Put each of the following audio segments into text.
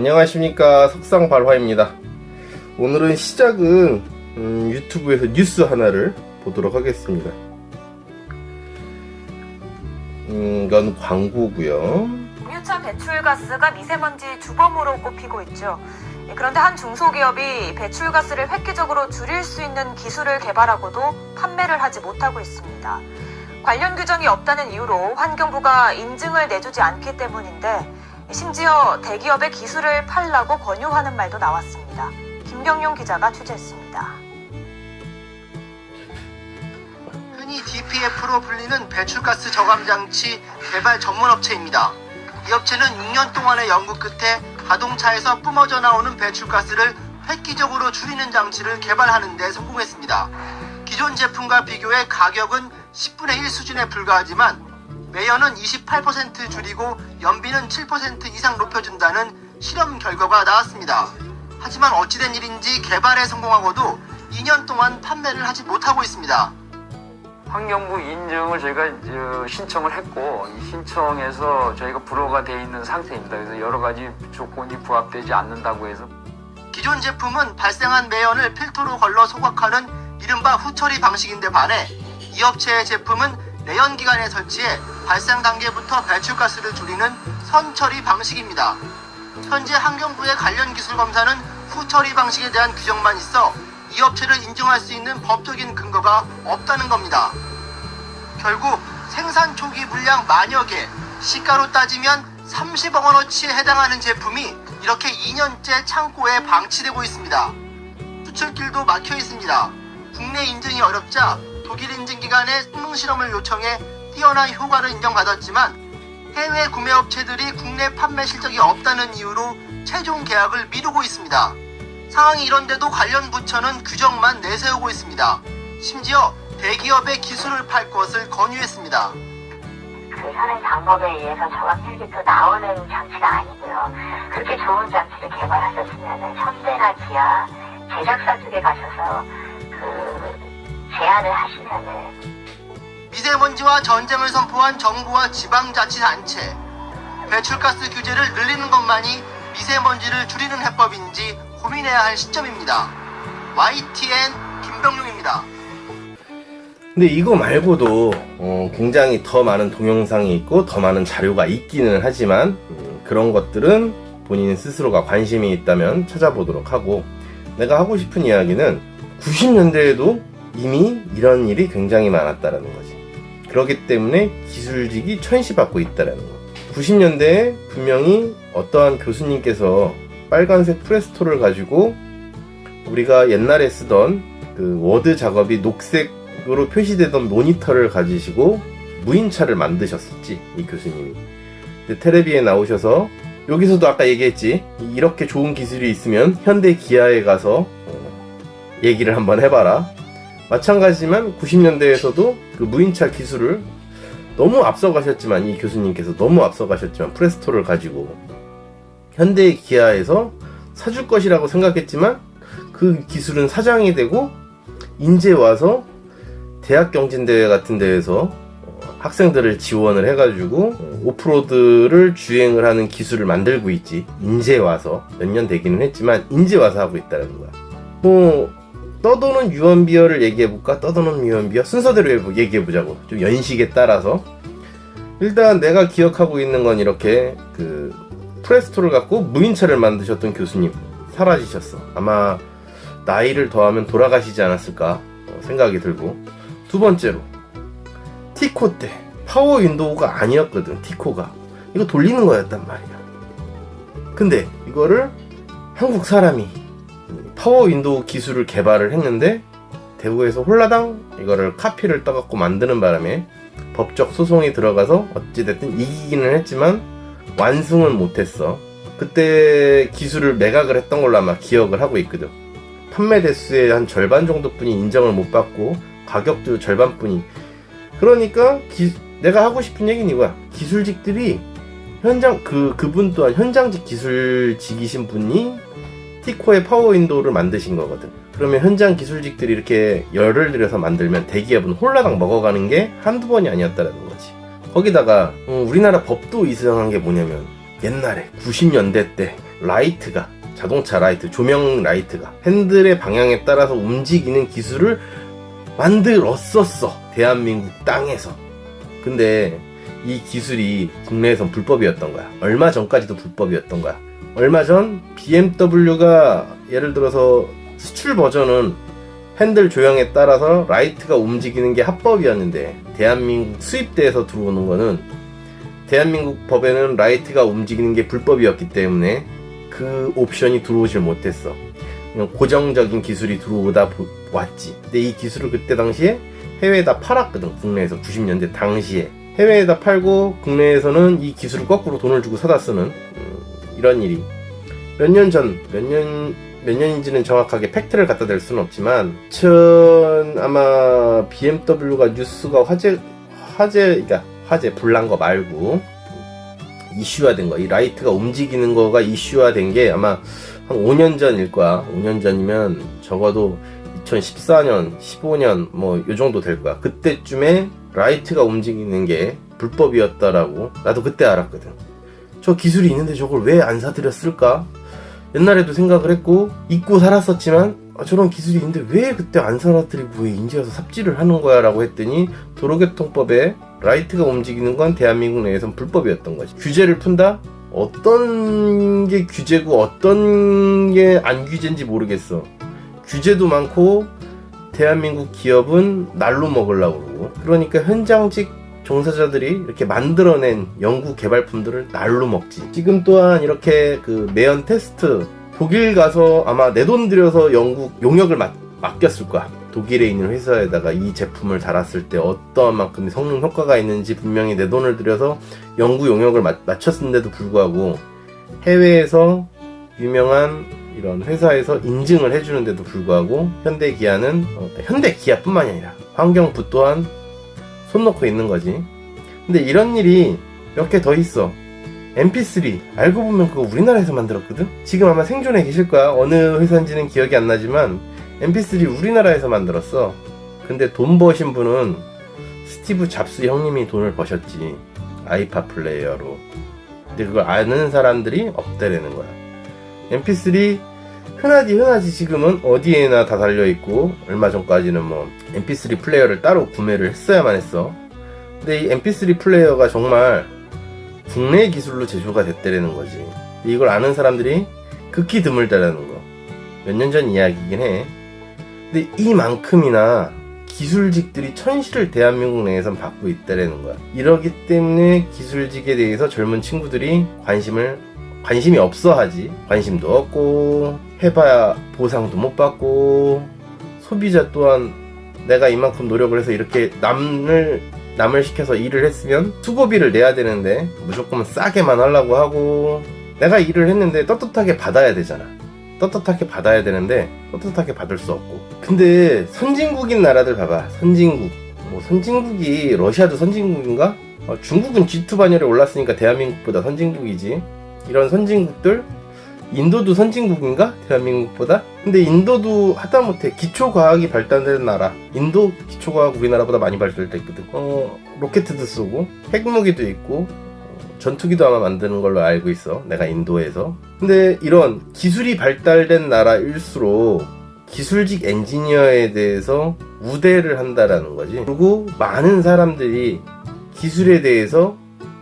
안녕하십니까, 석상발화입니다. 오늘은 시작은 유튜브에서 뉴스 하나를 보도록 하겠습니다. 이건 광고고요. 공유차 배출가스가 미세먼지 주범으로 꼽히고 있죠. 그런데 한 중소기업이 배출가스를 획기적으로 줄일 수 있는 기술을 개발하고도 판매를 하지 못하고 있습니다. 관련 규정이 없다는 이유로 환경부가 인증을 내주지 않기 때문인데, 심지어 대기업의 기술을 팔라고 권유하는 말도 나왔습니다. 김경용 기자가 취재했습니다. 흔히 DPF로 불리는 배출가스 저감장치 개발 전문업체입니다. 이 업체는 6년 동안의 연구 끝에 자동차에서 뿜어져 나오는 배출가스를 획기적으로 줄이는 장치를 개발하는 데 성공했습니다. 기존 제품과 비교해 가격은 10분의 1 수준에 불과하지만 매연은 28% 줄이고 연비는 7% 이상 높여준다는 실험 결과가 나왔습니다. 하지만 어찌된 일인지 개발에 성공하고도 2년 동안 판매를 하지 못하고 있습니다. 환경부 인증을 저희가 신청을 했고, 이 신청에서 저희가 불허가 돼 있는 상태입니다. 그래서 여러 가지 조건이 부합되지 않는다고 해서. 기존 제품은 발생한 매연을 필터로 걸러 소각하는 이른바 후처리 방식인데 반해 이 업체의 제품은 내연기관에 설치해 발생 단계부터 배출가스를 줄이는 선처리 방식입니다. 현재 환경부의 관련 기술 검사는 후처리 방식에 대한 규정만 있어 이 업체를 인정할 수 있는 법적인 근거가 없다는 겁니다. 결국 생산 초기 물량 만여 개, 시가로 따지면 30억 원어치에 해당하는 제품이 이렇게 2년째 창고에 방치되고 있습니다. 수출길도 막혀 있습니다. 국내 인증이 어렵자 독일 인증기관에 성능 실험을 요청해 뛰어난 효과를 인정받았지만 해외 구매업체들이 국내 판매 실적이 없다는 이유로 최종 계약을 미루고 있습니다. 상황이 이런데도 관련 부처는 규정만 내세우고 있습니다. 심지어 대기업의 기술을 팔 것을 권유했습니다. 그 현행 방법에 의해서 저감질기도 나오는 장치가 아니고요. 그렇게 좋은 장치를 개발하셨으면 현대나 기아 제작사 쪽에 가셔서 제안을 하시면은. 미세먼지와 전쟁을 선포한 정부와 지방자치단체, 배출가스 규제를 늘리는 것만이 미세먼지를 줄이는 해법인지 고민해야 할 시점입니다. YTN 김병용입니다. 근데 이거 말고도 굉장히 더 많은 동영상이 있고 더 많은 자료가 있기는 하지만 그런 것들은 본인 스스로가 관심이 있다면 찾아보도록 하고, 내가 하고 싶은 이야기는 90년대에도 이미 이런 일이 굉장히 많았다라는 거지. 그렇기 때문에 기술직이 천시받고 있다라는 거. 90년대에 분명히 어떠한 교수님께서 빨간색 프레스토를 가지고 우리가 옛날에 쓰던 그 워드 작업이 녹색으로 표시되던 모니터를 가지시고 무인차를 만드셨었지, 이 교수님이. 근데 텔레비에 나오셔서 여기서도 아까 얘기했지, 이렇게 좋은 기술이 있으면 현대 기아에 가서 얘기를 한번 해봐라. 마찬가지지만 90년대에서도 그 무인차 기술을 너무 앞서가셨지만, 이 교수님께서 너무 앞서가셨지만 프레스토를 가지고 현대 기아에서 사줄 것이라고 생각했지만 그 기술은 사장이 되고 인제 와서 대학 경진대회 같은 데에서 학생들을 지원을 해가지고 오프로드를 주행을 하는 기술을 만들고 있지. 인제 와서 몇 년 되기는 했지만 인제 와서 하고 있다는 거야. 떠도는 유언비어를 얘기해볼까? 떠도는 유언비어 순서대로 얘기해보자고. 좀 연식에 따라서. 일단 내가 기억하고 있는 건 이렇게 그 프레스토를 갖고 무인차를 만드셨던 교수님 사라지셨어. 아마 나이를 더하면 돌아가시지 않았을까 생각이 들고, 두 번째로 티코 때 파워 윈도우가 아니었거든. 티코가 이거 돌리는 거였단 말이야. 근데 이거를 한국 사람이 파워 윈도우 기술을 개발을 했는데 대구에서 홀라당 이거를 카피를 떠갖고 만드는 바람에 법적 소송이 들어가서 어찌됐든 이기기는 했지만 완승은 못했어. 그때 기술을 매각을 했던 걸로 아마 기억을 하고 있거든. 판매 대수의 한 절반 정도뿐이 인정을 못 받고 가격도 절반뿐이. 그러니까 내가 하고 싶은 얘기는 이거야. 기술직들이 그분 또한 현장직 기술직이신 분이 티코의 파워 윈도우를 만드신 거거든. 그러면 현장 기술직들이 이렇게 열을 들여서 만들면 대기업은 홀라당 먹어가는 게 한두 번이 아니었다라는 거지. 거기다가 우리나라 법도 이상한 게 뭐냐면 옛날에 90년대 때 라이트가, 자동차 라이트, 조명 라이트가 핸들의 방향에 따라서 움직이는 기술을 만들었었어, 대한민국 땅에서. 근데 이 기술이 국내에선 불법이었던 거야. 얼마 전까지도 불법이었던 거야. 얼마 전 BMW가 예를 들어서 수출 버전은 핸들 조형에 따라서 라이트가 움직이는 게 합법이었는데, 대한민국 수입대에서 들어오는 거는 대한민국 법에는 라이트가 움직이는 게 불법이었기 때문에 그 옵션이 들어오질 못했어. 그냥 고정적인 기술이 들어오다 왔지. 근데 이 기술을 그때 당시에 해외에다 팔았거든. 국내에서 90년대 당시에 해외에다 팔고, 국내에서는 이 기술을 거꾸로 돈을 주고 사다 쓰는 이런 일이 몇 년인지는 정확하게 팩트를 갖다 댈 수는 없지만, 아마 BMW가 뉴스가 화제 불난 거 말고 이슈화된 거, 이 라이트가 움직이는 거가 이슈화된 게 아마 한 5년 전일 거야. 5년 전이면 적어도 2014년, 15년 뭐 요 정도 될 거야. 그때쯤에 라이트가 움직이는 게 불법이었다라고 나도 그때 알았거든. 저 기술이 있는데 저걸 왜 안 사드렸을까? 옛날에도 생각을 했고 잊고 살았었지만, 저런 기술이 있는데 왜 그때 안 사드리고 왜 이제 와서 삽질을 하는 거야 라고 했더니, 도로교통법에 라이트가 움직이는 건 대한민국 내에선 불법이었던 거지. 규제를 푼다? 어떤 게 규제고 어떤 게 안 규제인지 모르겠어. 규제도 많고 대한민국 기업은 날로 먹으려고 그러고, 그러니까 현장직 종사자들이 이렇게 만들어낸 연구 개발품들을 날로 먹지. 지금 또한 이렇게 그 매연 테스트, 독일 가서 아마 내 돈 들여서 용역을 맡겼을 거야. 독일에 있는 회사에다가 이 제품을 달았을 때 어떠한 만큼의 성능 효과가 있는지 분명히 내 돈을 들여서 연구 용역을 마쳤는데도 불구하고, 해외에서 유명한 이런 회사에서 인증을 해주는데도 불구하고 현대기아는 현대기아뿐만이 아니라 환경부 또한 손 놓고 있는 거지. 근데 이런 일이 몇 개 더 있어. MP3 알고 보면 그거 우리나라에서 만들었거든. 지금 아마 생존해 계실 거야. 어느 회사인지는 기억이 안 나지만 MP3 우리나라에서 만들었어. 근데 돈 버신 분은 스티브 잡스 형님이 돈을 버셨지, 아이팟 플레이어로. 근데 그걸 아는 사람들이 없다라는 거야. MP3 흔하지 지금은 어디에나 다 달려있고, 얼마 전까지는 뭐 MP3 플레이어를 따로 구매를 했어야만 했어. 근데 이 MP3 플레이어가 정말 국내 기술로 제조가 됐다라는 거지. 이걸 아는 사람들이 극히 드물다라는 거. 몇 년 전 이야기이긴 해. 근데 이만큼이나 기술직들이 천시를 대한민국 내에선 받고 있다라는 거야. 이러기 때문에 기술직에 대해서 젊은 친구들이 관심이 없어 하지. 관심도 없고, 해봐야 보상도 못 받고, 소비자 또한 내가 이만큼 노력을 해서 이렇게 남을 시켜서 일을 했으면 수고비를 내야 되는데 무조건 싸게만 하려고 하고, 내가 일을 했는데 떳떳하게 받아야 되잖아. 떳떳하게 받아야 되는데 떳떳하게 받을 수 없고. 근데 선진국인 나라들 봐봐. 선진국이 러시아도 선진국인가? 중국은 G2 반열에 올랐으니까 대한민국보다 선진국이지. 이런 선진국들, 인도도 선진국인가? 대한민국보다? 근데 인도도 하다못해 기초과학이 발달된 나라. 인도 기초과학 우리나라보다 많이 발달됐거든. 로켓도 쏘고 핵무기도 있고 전투기도 아마 만드는 걸로 알고 있어, 내가 인도에서. 근데 이런 기술이 발달된 나라일수록 기술직 엔지니어에 대해서 우대를 한다라는 거지. 그리고 많은 사람들이 기술에 대해서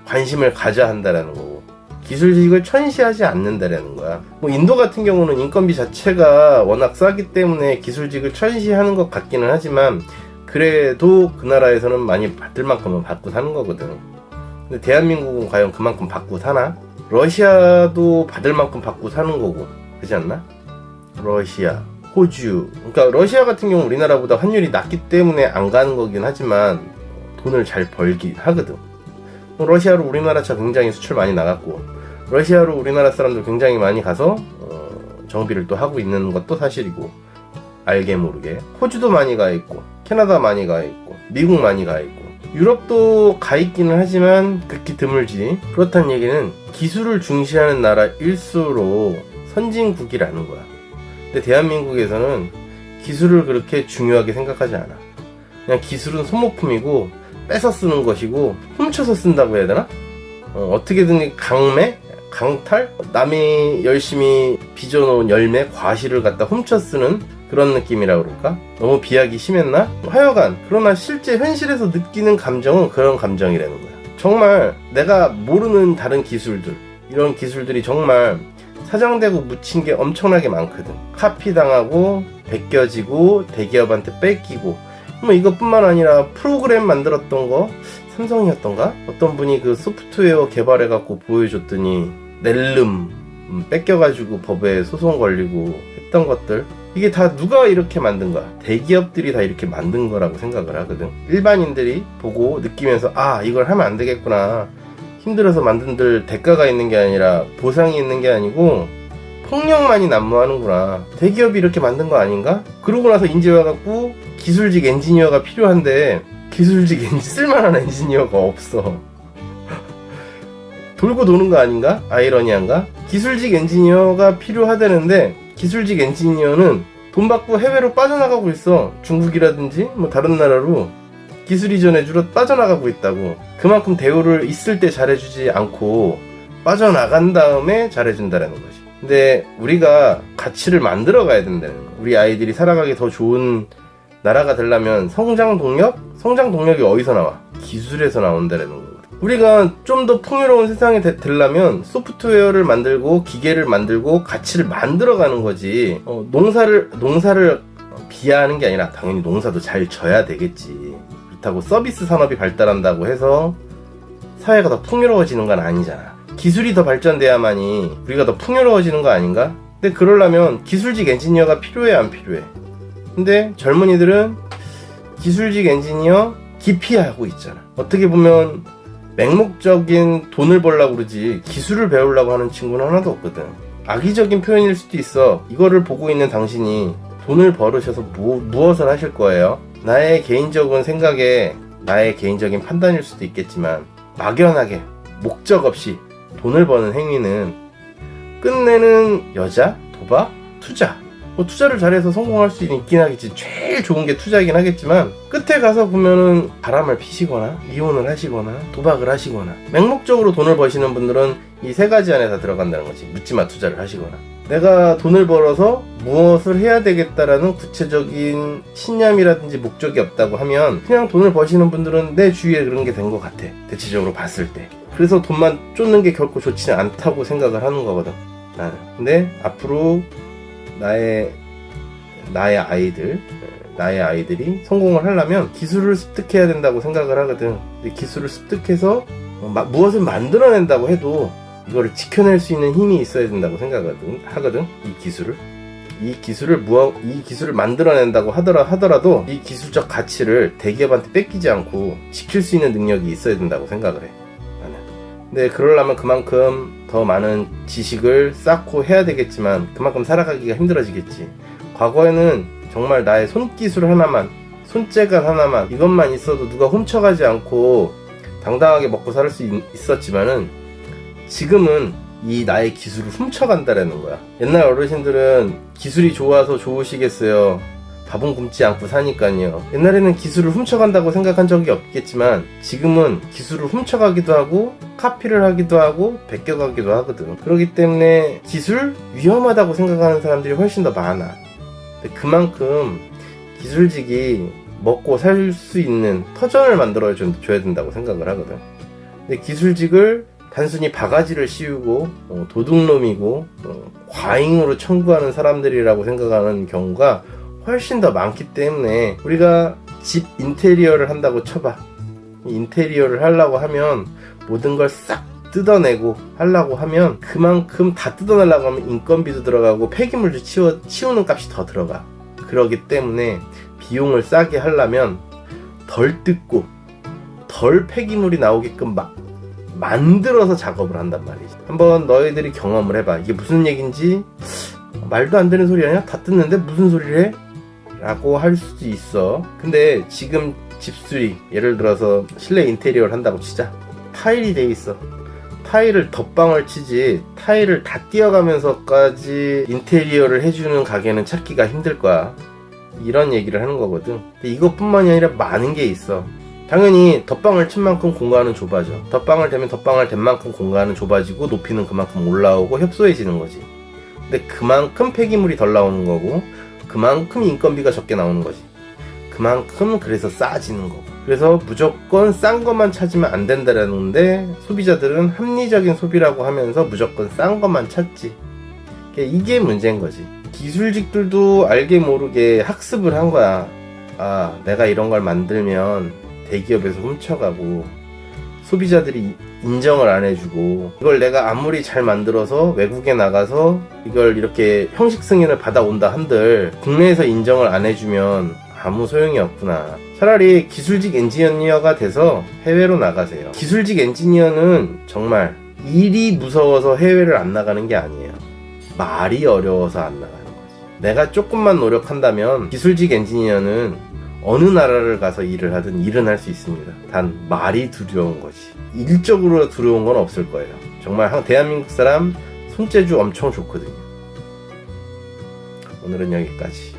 관심을 가져야 한다라는 거고, 기술직을 천시하지 않는다라는 거야. 뭐 인도 같은 경우는 인건비 자체가 워낙 싸기 때문에 기술직을 천시하는 것 같기는 하지만, 그래도 그 나라에서는 많이 받을 만큼은 받고 사는 거거든. 근데 대한민국은 과연 그만큼 받고 사나? 러시아도 받을 만큼 받고 사는 거고, 그렇지 않나? 러시아, 호주. 그러니까 러시아 같은 경우 우리나라보다 환율이 낮기 때문에 안 가는 거긴 하지만 돈을 잘 벌긴 하거든. 러시아로 우리나라 차 굉장히 수출 많이 나갔고, 러시아로 우리나라 사람들 굉장히 많이 가서 정비를 또 하고 있는 것도 사실이고, 알게 모르게 호주도 많이 가 있고, 캐나다 많이 가 있고, 미국 많이 가 있고, 유럽도 가 있기는 하지만 극히 드물지. 그렇다는 얘기는 기술을 중시하는 나라일수록 선진국이라는 거야. 근데 대한민국에서는 기술을 그렇게 중요하게 생각하지 않아. 그냥 기술은 소모품이고 뺏어 쓰는 것이고 훔쳐서 쓴다고 해야 되나? 어떻게든 강매? 강탈? 남이 열심히 빚어놓은 열매, 과실을 갖다 훔쳐 쓰는 그런 느낌이라 그럴까? 너무 비하기 심했나? 하여간 그러나 실제 현실에서 느끼는 감정은 그런 감정이라는 거야. 정말 내가 모르는 다른 기술들, 이런 기술들이 정말 사장되고 묻힌 게 엄청나게 많거든. 카피당하고 베껴지고 대기업한테 뺏기고 뭐 이것뿐만 아니라 프로그램 만들었던 거 삼성이었던가? 어떤 분이 그 소프트웨어 개발해갖고 보여줬더니 낼름 뺏겨가지고 법에 소송 걸리고 했던 것들, 이게 다 누가 이렇게 만든 거야? 대기업들이 다 이렇게 만든 거라고 생각을 하거든. 일반인들이 보고 느끼면서 아, 이걸 하면 안 되겠구나, 힘들어서 만든들 대가가 있는 게 아니라 보상이 있는 게 아니고 폭력만이 난무하는구나, 대기업이 이렇게 만든 거 아닌가? 그러고 나서 이제 와갖고 기술직 엔지니어가 필요한데 기술직 쓸만한 엔지니어가 없어. 돌고 도는 거 아닌가? 아이러니한가? 기술직 엔지니어가 필요하다는데 기술직 엔지니어는 돈 받고 해외로 빠져나가고 있어. 중국이라든지 뭐 다른 나라로 기술 이전해 주러 빠져나가고 있다고. 그만큼 대우를 있을 때 잘해주지 않고 빠져나간 다음에 잘해준다는 거지. 근데 우리가 가치를 만들어 가야 된다는 거. 우리 아이들이 살아가기 더 좋은 나라가 되려면 성장 동력이 어디서 나와? 기술에서 나온다는 거거든. 우리가 좀 더 풍요로운 세상이 되려면 소프트웨어를 만들고 기계를 만들고 가치를 만들어가는 거지. 농사를 비하하는 게 아니라 당연히 농사도 잘 져야 되겠지. 그렇다고 서비스 산업이 발달한다고 해서 사회가 더 풍요로워지는 건 아니잖아. 기술이 더 발전돼야만이 우리가 더 풍요로워지는 거 아닌가? 근데 그러려면 기술직 엔지니어가 필요해, 안 필요해? 근데 젊은이들은 기술직 엔지니어 기피하고 있잖아. 어떻게 보면 맹목적인 돈을 벌려고 그러지 기술을 배우려고 하는 친구는 하나도 없거든. 악의적인 표현일 수도 있어. 이거를 보고 있는 당신이 돈을 벌으셔서 무엇을 하실 거예요? 나의 개인적인 생각에 나의 개인적인 판단일 수도 있겠지만 막연하게 목적 없이 돈을 버는 행위는 끝내는 여자, 도박, 투자. 뭐 투자를 잘해서 성공할 수 있긴 하겠지. 제일 좋은 게 투자이긴 하겠지만 끝에 가서 보면은 바람을 피시거나 이혼을 하시거나 도박을 하시거나 맹목적으로 돈을 버시는 분들은 이 세 가지 안에 다 들어간다는 거지. 묻지마 투자를 하시거나 내가 돈을 벌어서 무엇을 해야 되겠다라는 구체적인 신념이라든지 목적이 없다고 하면 그냥 돈을 버시는 분들은 내 주위에 그런 게 된 것 같아. 대체적으로 봤을 때. 그래서 돈만 쫓는 게 결코 좋지 않다고 생각을 하는 거거든, 나는. 근데 앞으로 나의 아이들이 성공을 하려면 기술을 습득해야 된다고 생각을 하거든. 근데 기술을 습득해서 무엇을 만들어낸다고 해도 이거를 지켜낼 수 있는 힘이 있어야 된다고 하거든. 이 기술을 만들어낸다고 하더라도 이 기술적 가치를 대기업한테 뺏기지 않고 지킬 수 있는 능력이 있어야 된다고 생각을 해, 나는. 근데 그러려면 그만큼 더 많은 지식을 쌓고 해야 되겠지만 그만큼 살아가기가 힘들어지겠지. 과거에는 정말 나의 손기술 하나만, 손재간 하나만, 이것만 있어도 누가 훔쳐가지 않고 당당하게 먹고 살 수 있었지만은 지금은 이 나의 기술을 훔쳐간다라는 거야. 옛날 어르신들은 기술이 좋아서 좋으시겠어요. 밥은 굶지 않고 사니까요. 옛날에는 기술을 훔쳐간다고 생각한 적이 없겠지만 지금은 기술을 훔쳐가기도 하고 카피를 하기도 하고 베껴가기도 하거든. 그렇기 때문에 기술 위험하다고 생각하는 사람들이 훨씬 더 많아. 근데 그만큼 기술직이 먹고 살 수 있는 터전을 만들어줘야 된다고 생각을 하거든. 근데 기술직을 단순히 바가지를 씌우고 도둑놈이고 과잉으로 청구하는 사람들이라고 생각하는 경우가 훨씬 더 많기 때문에 우리가 집 인테리어를 한다고 쳐봐. 인테리어를 하려고 하면 모든 걸 싹 뜯어내고 하려고 하면 그만큼 다 뜯어내려고 하면 인건비도 들어가고 폐기물도 치우는 값이 더 들어가. 그러기 때문에 비용을 싸게 하려면 덜 뜯고 덜 폐기물이 나오게끔 만들어서 작업을 한단 말이지. 한번 너희들이 경험을 해봐. 이게 무슨 얘기인지 말도 안 되는 소리 아니야? 다 뜯는데 무슨 소리를 해? 라고 할 수도 있어. 근데 지금 집수리, 예를 들어서 실내 인테리어를 한다고 치자. 타일이 돼 있어. 타일을 덧방을 치지 타일을 다 띄어가면서까지 인테리어를 해주는 가게는 찾기가 힘들 거야. 이런 얘기를 하는 거거든. 근데 이것뿐만이 아니라 많은 게 있어. 당연히 덧방을 친 만큼 공간은 좁아져. 덧방을 대면 덧방을 댄 만큼 공간은 좁아지고 높이는 그만큼 올라오고 협소해지는 거지. 근데 그만큼 폐기물이 덜 나오는 거고 그만큼 인건비가 적게 나오는 거지. 그만큼 그래서 싸지는 거고. 그래서 무조건 싼 것만 찾으면 안 된다라는데 소비자들은 합리적인 소비라고 하면서 무조건 싼 것만 찾지. 이게 문제인 거지. 기술직들도 알게 모르게 학습을 한 거야. 아, 내가 이런 걸 만들면 대기업에서 훔쳐가고 소비자들이 인정을 안 해주고 이걸 내가 아무리 잘 만들어서 외국에 나가서 이걸 이렇게 형식 승인을 받아온다 한들 국내에서 인정을 안 해주면 아무 소용이 없구나. 차라리 기술직 엔지니어가 돼서 해외로 나가세요. 기술직 엔지니어는 정말 일이 무서워서 해외를 안 나가는 게 아니에요. 말이 어려워서 안 나가는 거지. 내가 조금만 노력한다면 기술직 엔지니어는 어느 나라를 가서 일을 하든 일은 할 수 있습니다. 단 말이 두려운 거지. 일적으로 두려운 건 없을 거예요. 정말 대한민국 사람 손재주 엄청 좋거든요. 오늘은 여기까지.